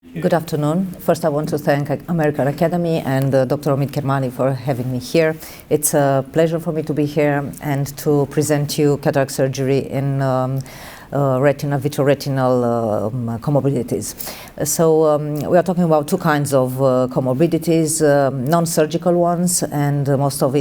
Good afternoon. First, I want to thank American Academy and Dr. Omid Kermani for having me here. It's a pleasure for me to be here and to present you cataract surgery in vitreoretinal comorbidities. So we are talking about two kinds of comorbidities, non-surgical ones, and most of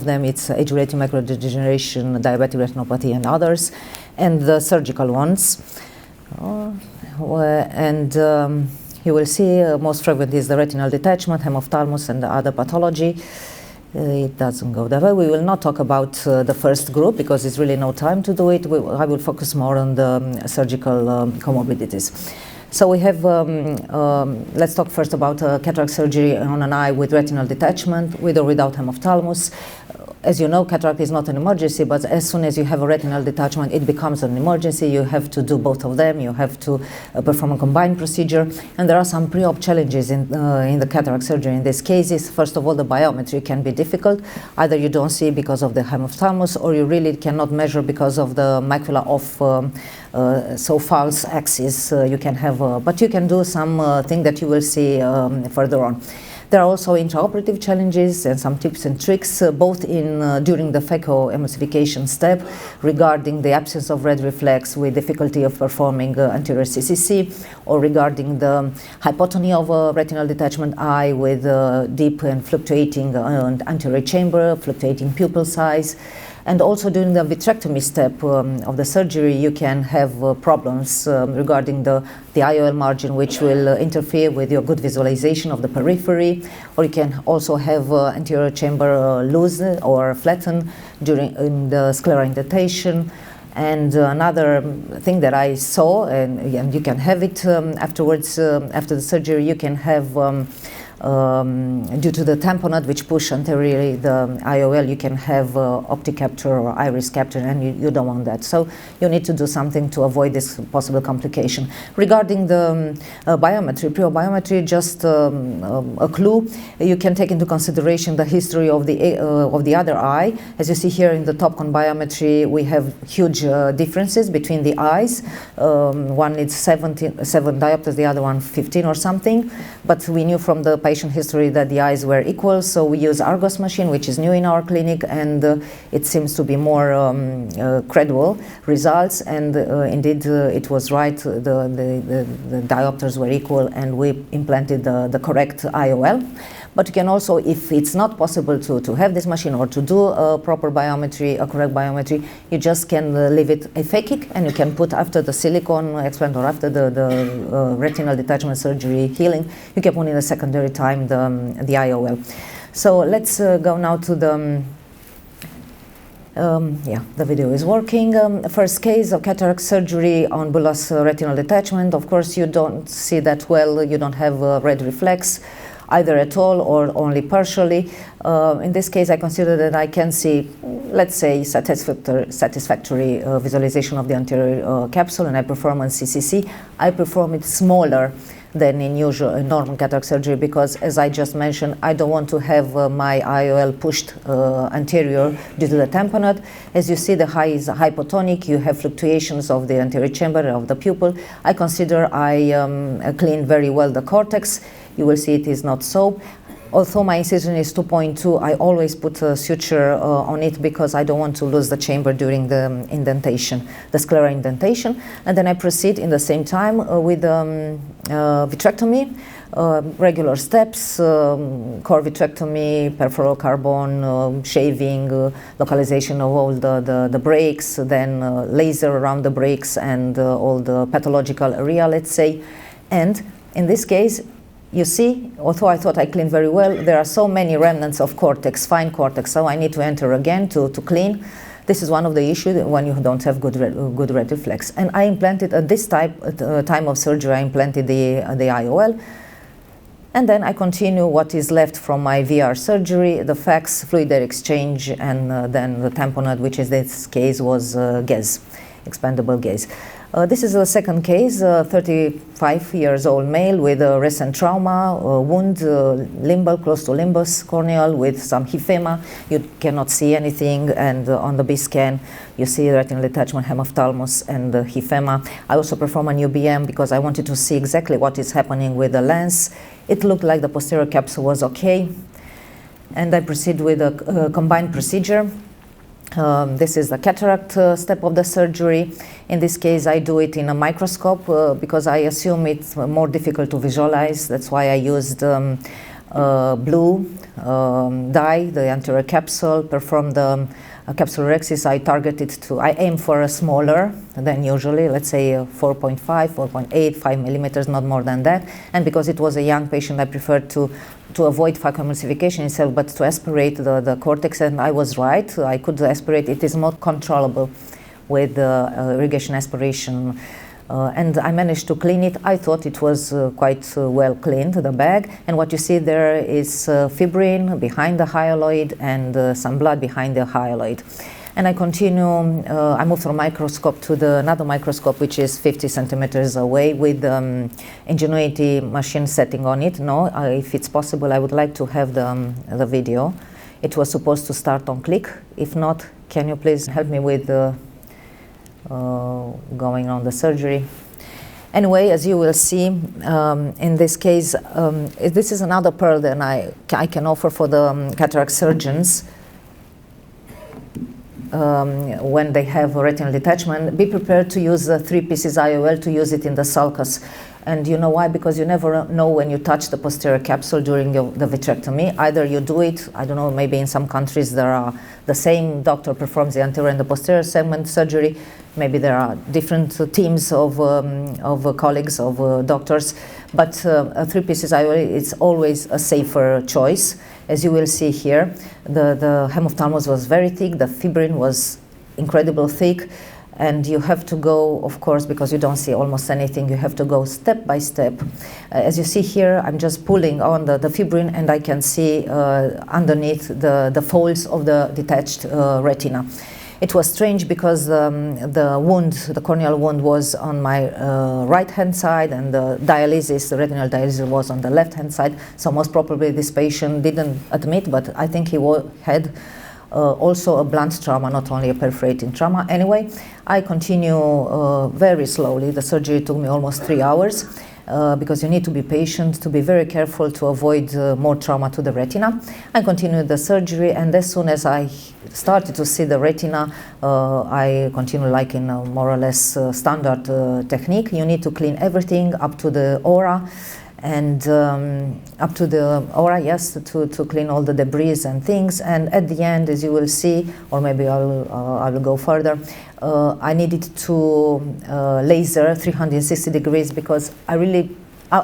them it's age-related macular degeneration, diabetic retinopathy, and others, and the surgical ones. You will see most frequent is the retinal detachment, hemophthalmos, and the other pathology. It doesn't go that way. We will not talk about the first group because it's really no time to do it. I will focus more on the surgical comorbidities. So we have, let's talk first about cataract surgery on an eye with retinal detachment, with or without hemophthalmos. As you know, cataract is not an emergency, but as soon as you have a retinal detachment, it becomes an emergency. You have to do both of them. You have to perform a combined procedure. And there are some pre-op challenges in the cataract surgery in these cases. First of all, the biometry can be difficult. Either you don't see because of the hemophthalmos, or you really cannot measure because of the macula off so false axis you can have. But you can do some thing that you will see further on. There are also intraoperative challenges and some tips and tricks, both during the phaco-emulsification step regarding the absence of red reflex with difficulty of performing anterior CCC, or regarding the hypotony of a retinal detachment eye with deep and fluctuating anterior chamber, fluctuating pupil size. And also during the vitrectomy step of the surgery, you can have problems regarding the IOL margin, which will interfere with your good visualization of the periphery, or you can also have anterior chamber loose or flatten in the scleral indentation. And another thing that I saw, and you can have it afterwards, after the surgery, you can have due to the tamponade which push anteriorly the IOL, you can have optic capture or iris capture, and you don't want that. So you need to do something to avoid this possible complication. Regarding the biometry, pre-biometry, just a clue, you can take into consideration the history of the other eye. As you see here in the top con biometry, we have huge differences between the eyes. One is 7 diopters, the other one 15 or something. But we knew from the patient history that the eyes were equal, so we use Argos machine, which is new in our clinic, and it seems to be more credible results. And indeed, it was right. The diopters were equal, and we implanted the correct IOL. But you can also, if it's not possible to have this machine or to do a proper biometry, a correct biometry, you just can leave it aphakic, and you can put after the silicone explant or after the retinal detachment surgery healing, you can put in a secondary time the IOL. So let's go now to the the video is working. First case of cataract surgery on bullous retinal detachment. Of course, you don't see that well. You don't have red reflex either at all or only partially. In this case, I consider that I can see, let's say, satisfactory visualization of the anterior capsule, and I perform on CCC. I perform it smaller than in normal cataract surgery because, as I just mentioned, I don't want to have my IOL pushed anterior due to the tamponade. As you see, the eye is hypotonic. You have fluctuations of the anterior chamber of the pupil. I consider I clean very well the cortex. You will see it is not so. Although my incision is 2.2, I always put a suture on it because I don't want to lose the chamber during the indentation, the scleral indentation. And then I proceed in the same time with vitrectomy, regular steps, core vitrectomy, perfluorocarbon, shaving, localization of all the breaks, then laser around the breaks and all the pathological area, let's say. And in this case, you see, although I thought I cleaned very well, there are so many remnants of cortex, fine cortex, so I need to enter again to clean. This is one of the issues when you don't have good red reflex. And I implanted at this time of surgery, I implanted the IOL. And then I continue what is left from my VR surgery, the fax, fluid air exchange, and then the tamponade, which in this case was gaze, expandable gaze. This is the second case, 35 years old male with a recent trauma, wound, limbal, close to limbus, corneal with some hyphema. You cannot see anything, and on the B scan you see retinal detachment, hemophthalmos, and hyphema. I also perform a UBM because I wanted to see exactly what is happening with the lens. It looked like the posterior capsule was okay, and I proceed with a combined procedure. This is the cataract step of the surgery. In this case, I do it in a microscope because I assume it's more difficult to visualize. That's why I used blue dye, the anterior capsule, performed the capsulorhexis. I aim for a smaller than usually, let's say 4.5, 4.8, 5 millimeters, not more than that. And because it was a young patient, I preferred to avoid phacoemulsification itself, but to aspirate the cortex, and I was right. I could aspirate. It is not controllable with irrigation aspiration. And I managed to clean it. I thought it was quite well cleaned, the bag. And what you see there is fibrin behind the hyaloid and some blood behind the hyaloid. And I continue, I move from microscope to another microscope, which is 50 centimeters away, with Ingenuity machine setting on it. No, if it's possible, I would like to have the video. It was supposed to start on click. If not, can you please help me with going on the surgery? Anyway, as you will see, in this case, this is another pearl that I can offer for the cataract surgeons. When they have retinal detachment, be prepared to use the 3 pieces IOL, to use it in the sulcus. And you know why? Because you never know when you touch the posterior capsule during the vitrectomy. Either you do it, I don't know, maybe in some countries there are the same doctor performs the anterior and the posterior segment surgery. Maybe there are different teams of colleagues, of doctors. But a 3 pieces IOL, it's always a safer choice. As you will see here, the hemophthalmos was very thick, the fibrin was incredibly thick, and you have to go, of course, because you don't see almost anything, you have to go step by step. As you see here, I'm just pulling on the fibrin, and I can see underneath the folds of the detached retina. It was strange because the wound, the corneal wound, was on my right-hand side, and the retinal dialysis was on the left-hand side. So most probably this patient didn't admit, but I think he had also a blunt trauma, not only a perforating trauma. Anyway, I continue very slowly. The surgery took me almost 3 hours. Because you need to be patient, to be very careful to avoid more trauma to the retina. I continued the surgery, and as soon as I started to see the retina, I continue like in a more or less standard technique. You need to clean everything up to the aura, and up to the aura, yes, to clean all the debris and things. And at the end, as you will see, or maybe I will go further, I needed to laser 360 degrees because I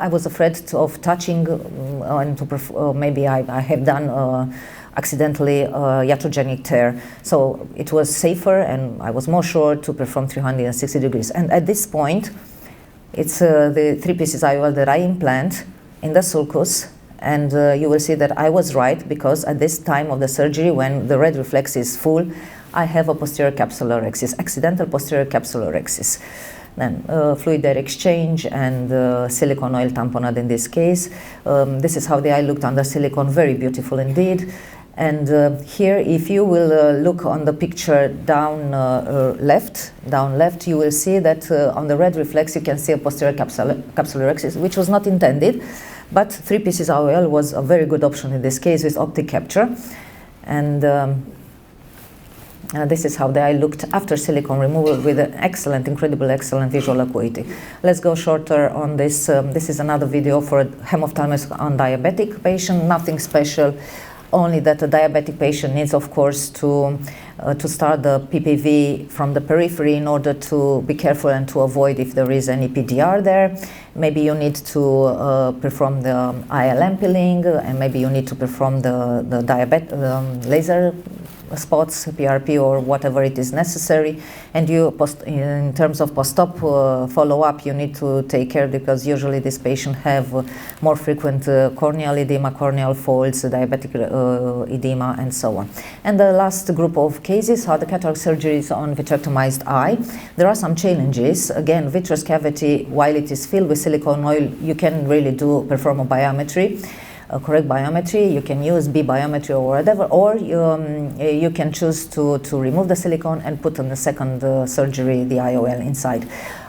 was afraid of touching and maybe I have done accidentally iatrogenic tear. So it was safer, and I was more sure to perform 360 degrees. And at this point, it's the 3 pieces IOL that I implant in the sulcus, and you will see that I was right, because at this time of the surgery, when the red reflex is full, I have a posterior capsulorhexis, accidental posterior capsulorhexis. Then fluid air exchange and silicone oil tamponade in this case. This is how the eye looked under silicone, very beautiful indeed. And here, if you will look on the picture down left, you will see that on the red reflex you can see a posterior capsulorhexis, which was not intended, but 3 pieces IOL was a very good option in this case with optic capture. And this is how the eye looked after silicone removal, with an incredible, excellent visual acuity. Let's go shorter on this. This is another video for a hemophthalmos on diabetic patient, nothing special. Only that a diabetic patient needs, of course, to start the PPV from the periphery in order to be careful and to avoid if there is any PDR there. Maybe you need to perform the ILM peeling, and maybe you need to perform the laser spots, PRP or whatever it is necessary. And in terms of post-op follow-up, you need to take care because usually this patient have more frequent corneal edema, corneal folds, diabetic edema, and so on. And the last group of cases are the cataract surgeries on vitrectomized eye. There are some challenges. Again, vitreous cavity, while it is filled with silicone oil, you can really perform a biometry. Correct biometry, you can use B biometry or whatever, or you can choose to remove the silicone and put on the second surgery the IOL inside.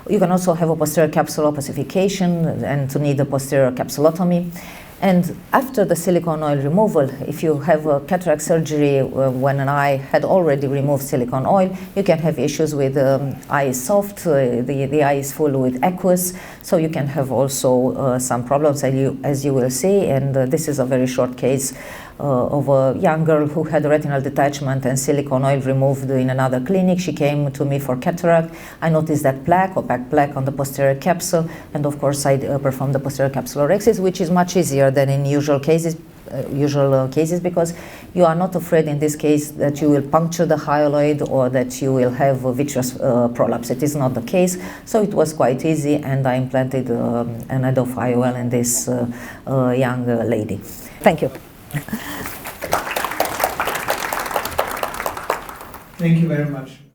You can also have a posterior capsule opacification and to need a posterior capsulotomy. And after the silicone oil removal, if you have a cataract surgery when an eye had already removed silicone oil, you can have issues with eye is soft, the eye is full with aqueous, so you can have also some problems as you will see. And this is a very short case of a young girl who had retinal detachment and silicone oil removed in another clinic. She came to me for cataract. I noticed that plaque, opaque plaque on the posterior capsule, and of course I performed the posterior capsulorhexis, which is much easier than in usual cases because you are not afraid in this case that you will puncture the hyaloid or that you will have a vitreous prolapse. It is not the case, so it was quite easy, and I implanted an AAO IOL in this young lady. Thank you. Thank you very much.